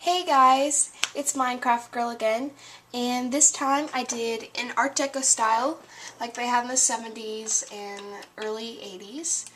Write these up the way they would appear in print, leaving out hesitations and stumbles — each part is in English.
Hey guys, it's Minecraft Girl again, and this time I did an Art Deco style like they had in the 70s and early 80s.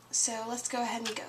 So let's go ahead and go.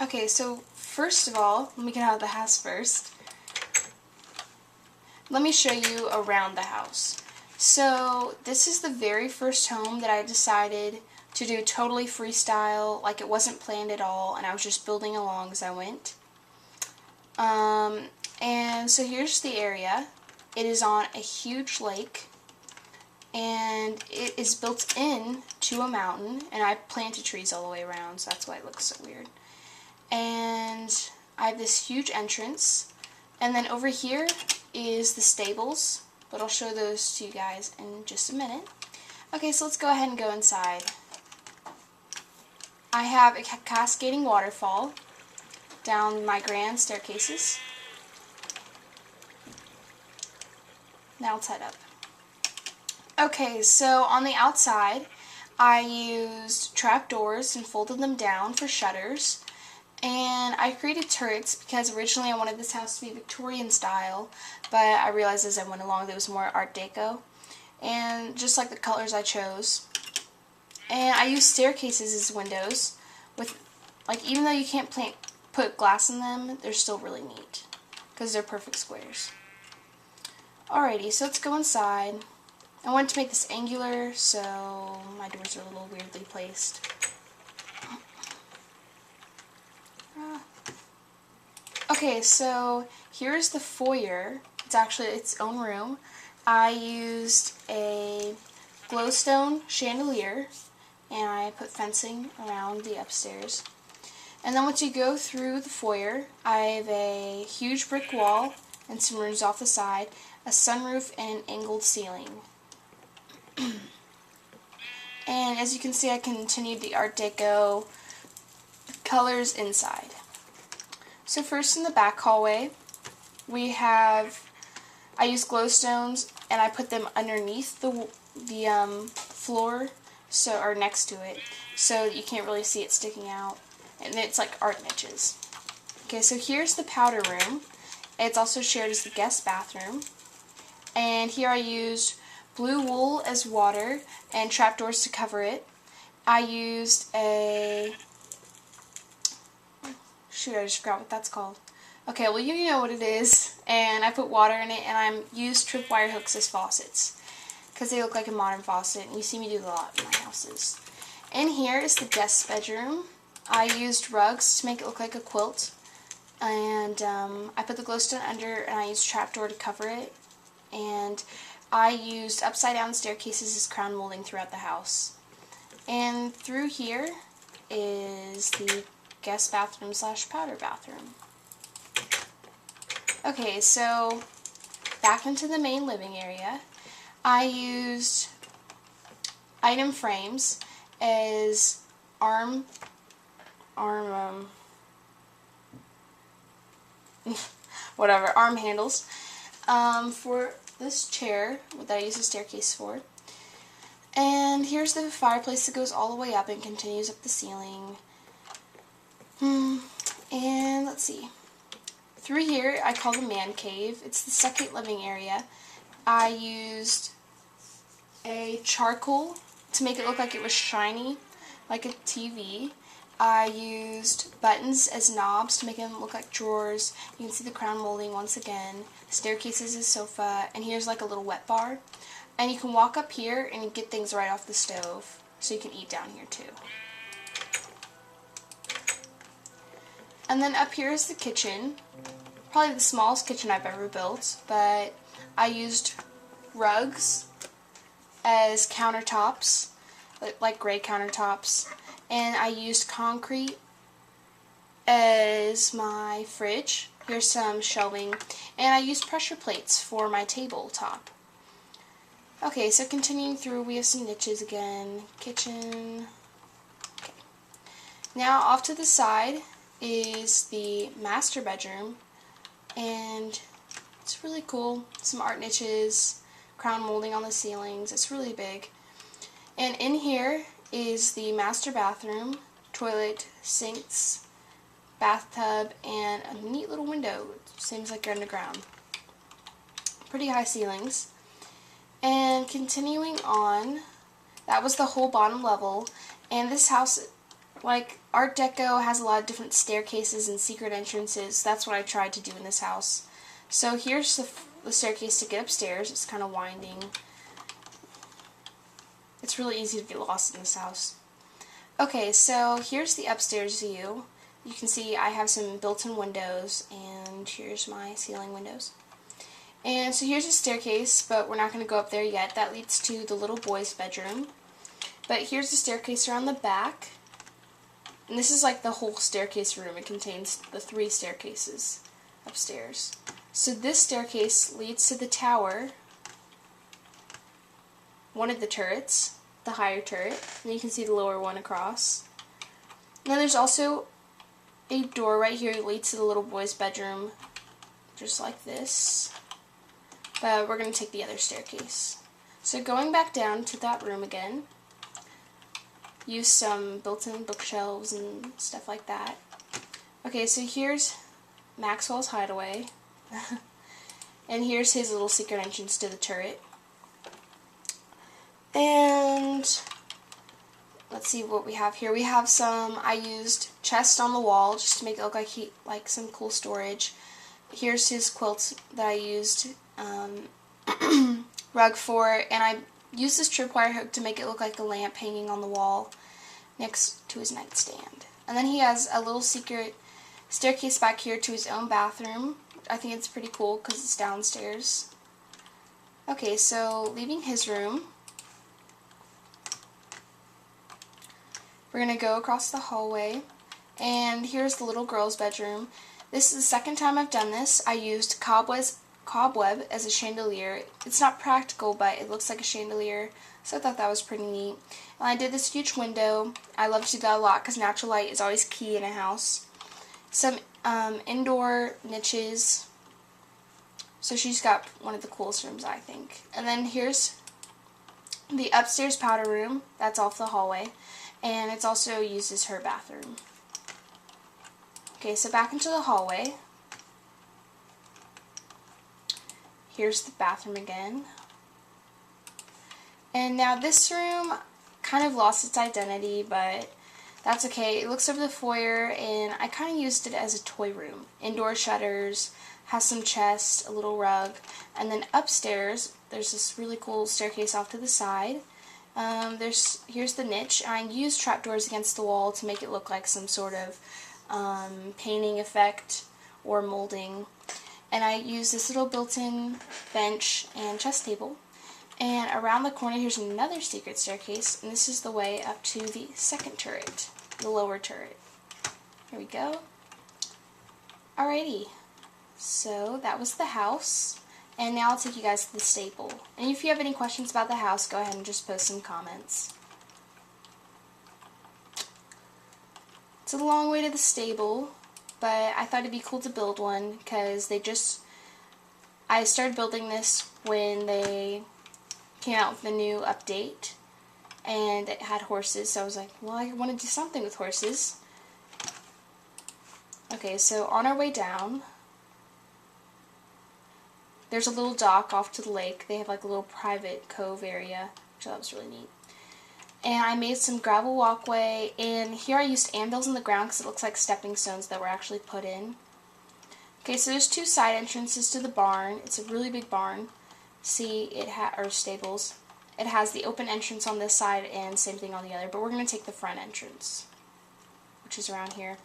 Okay, so first of all, let me get out of the house first. Let me show you around the house. So this is the very first home that I decided to do totally freestyle, like it wasn't planned at all, and I was just building along as I went. And so here's the area. It is on a huge lake, and it is built in to a mountain, and I planted trees all the way around, so that's why it looks so weird. And I have this huge entrance, and then over here is the stables, but I'll show those to you guys in just a minute. Okay, so let's go ahead and go inside. I have a cascading waterfall down my grand staircases. Now let's head up. Okay, so on the outside, I used trapdoors and folded them down for shutters. And I created turrets because originally I wanted this house to be Victorian style, but I realized as I went along there was more Art Deco. And just like the colors I chose. And I used staircases as windows with, like, even though you can't put glass in them, they're still really neat because they're perfect squares. Alrighty, so let's go inside. I wanted to make this angular, so my doors are a little weirdly placed. Okay, so here's the foyer. It's actually its own room. I used a glowstone chandelier, and I put fencing around the upstairs. And then once you go through the foyer, I have a huge brick wall and some rooms off the side, a sunroof, and an angled ceiling. And as you can see, I continued the Art Deco colors inside. So first in the back hallway, I used glowstones and I put them underneath the floor, or next to it, so that you can't really see it sticking out. And it's like art niches. Okay, so here's the powder room. It's also shared as the guest bathroom. And here I used blue wool as water and trapdoors to cover it. I used a... Shoot, I just forgot what that's called. Okay, well you know what it is. And I put water in it, and I used tripwire hooks as faucets because they look like a modern faucet, and you see me do a lot in my houses. And here is the guest bedroom. I used rugs to make it look like a quilt, and I put the glowstone under, and I used trapdoor to cover it, and I used upside down staircases as crown molding throughout the house. And through here is the guest bathroom / powder bathroom. Okay, so back into the main living area, I used item frames as arm handles for this chair that I use a staircase for. And here's the fireplace that goes all the way up and continues up the ceiling. And let's see. Through here, I call the man cave. It's the second living area. I used a charcoal to make it look like it was shiny, like a TV. I used buttons as knobs to make them look like drawers. You can see the crown molding once again. Staircases as sofa, and here's like a little wet bar. And you can walk up here and get things right off the stove, so you can eat down here too. And then up here is the kitchen. Probably the smallest kitchen I've ever built, but I used rugs as countertops, like gray countertops, and I used concrete as my fridge. Here's some shelving, and I used pressure plates for my tabletop. Okay, so continuing through, we have some niches again. Kitchen. Okay. Now off to the side is the master bedroom, and it's really cool. Some art niches, crown molding on the ceilings. It's really big. And in here is the master bathroom, toilet, sinks, bathtub, and a neat little window. It seems like you're underground. Pretty high ceilings. And continuing on, that was the whole bottom level. And this house, like Art Deco, has a lot of different staircases and secret entrances. That's what I tried to do in this house. So here's the staircase to get upstairs. It's kind of winding. It's really easy to get lost in this house. Okay, so here's the upstairs view. You can see I have some built-in windows, and here's my ceiling windows. And so here's a staircase, but we're not going to go up there yet. That leads to the little boy's bedroom. But here's the staircase around the back. And this is like the whole staircase room. It contains the 3 staircases upstairs. So this staircase leads to the tower, one of the turrets, the higher turret, and you can see the lower one across. And then there's also a door right here that leads to the little boy's bedroom, just like this. But we're going to take the other staircase. So going back down to that room again, use some built-in bookshelves and stuff like that. Okay, so here's Maxwell's hideaway. And here's his little secret entrance to the turret. And let's see what we have here. We have I used chests on the wall just to make it look like some cool storage. Here's his quilt that I used rug for, and I used this tripwire hook to make it look like a lamp hanging on the wall next to his nightstand. And then he has a little secret staircase back here to his own bathroom. I think it's pretty cool because it's downstairs. Okay, so leaving his room, we're going to go across the hallway, and here's the little girl's bedroom. This is the second time I've done this. I used cobweb as a chandelier. It's not practical, but it looks like a chandelier, so I thought that was pretty neat. And I did this huge window. I love to do that a lot because natural light is always key in a house. Some indoor niches. So she's got one of the coolest rooms, I think. And then here's the upstairs powder room. That's off the hallway. And it's also used as her bathroom. Okay, so back into the hallway. Here's the bathroom again. And now this room kind of lost its identity, but that's okay. It looks over the foyer, and I kind of used it as a toy room. Indoor shutters, has some chests, a little rug, and then upstairs there's this really cool staircase off to the side. Here's the niche. I used trapdoors against the wall to make it look like some sort of painting effect or molding. And I used this little built-in bench and chest table. And around the corner here's another secret staircase, and this is the way up to the second turret, the lower turret. Here we go. Alrighty, so that was the house, and now I'll take you guys to the stable. And if you have any questions about the house, go ahead and just post some comments. It's a long way to the stable, but I thought it'd be cool to build one because I started building this when they came out with the new update, and it had horses, so I was like, well, I want to do something with horses. Okay, so on our way down, there's a little dock off to the lake. They have like a little private cove area, which I thought was really neat. And I made some gravel walkway, and here I used anvils in the ground because it looks like stepping stones that were actually put in. Okay, so there's 2 side entrances to the barn. It's a really big barn. See, or stables. It has the open entrance on this side and same thing on the other, but we're going to take the front entrance, which is around here.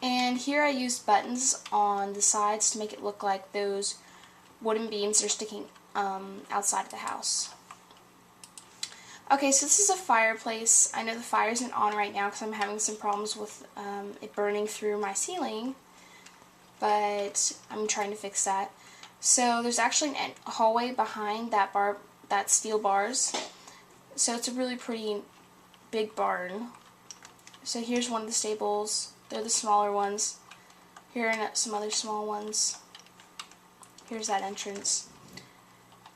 And here I used buttons on the sides to make it look like those wooden beams that are sticking outside of the house. Okay, so this is a fireplace. I know the fire isn't on right now because I'm having some problems with it burning through my ceiling, but I'm trying to fix that. So there's actually a hallway behind that steel bars. So it's a really pretty big barn. So here's one of the stables. They're the smaller ones. Here are some other small ones. Here's that entrance.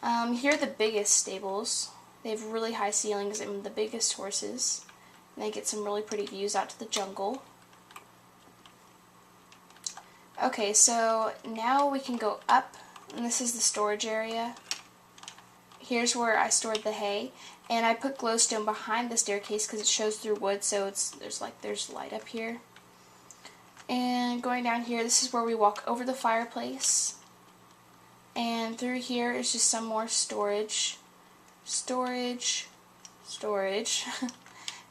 Here are the biggest stables. They have really high ceilings and the biggest horses. And they get some really pretty views out to the jungle. Okay, so now we can go up, and this is the storage area. Here's where I stored the hay, and I put glowstone behind the staircase because it shows through wood, so there's light up here. And going down here, this is where we walk over the fireplace. And through here is just some more storage,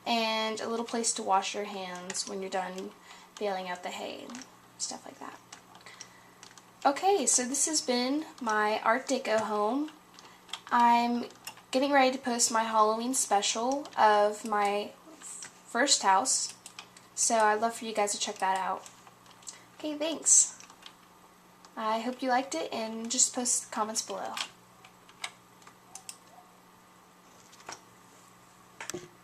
and a little place to wash your hands when you're done baling out the hay and stuff like that. Okay, so this has been my Art Deco home. I'm getting ready to post my Halloween special of my first house, so I'd love for you guys to check that out. Okay, thanks. I hope you liked it, and just post comments below.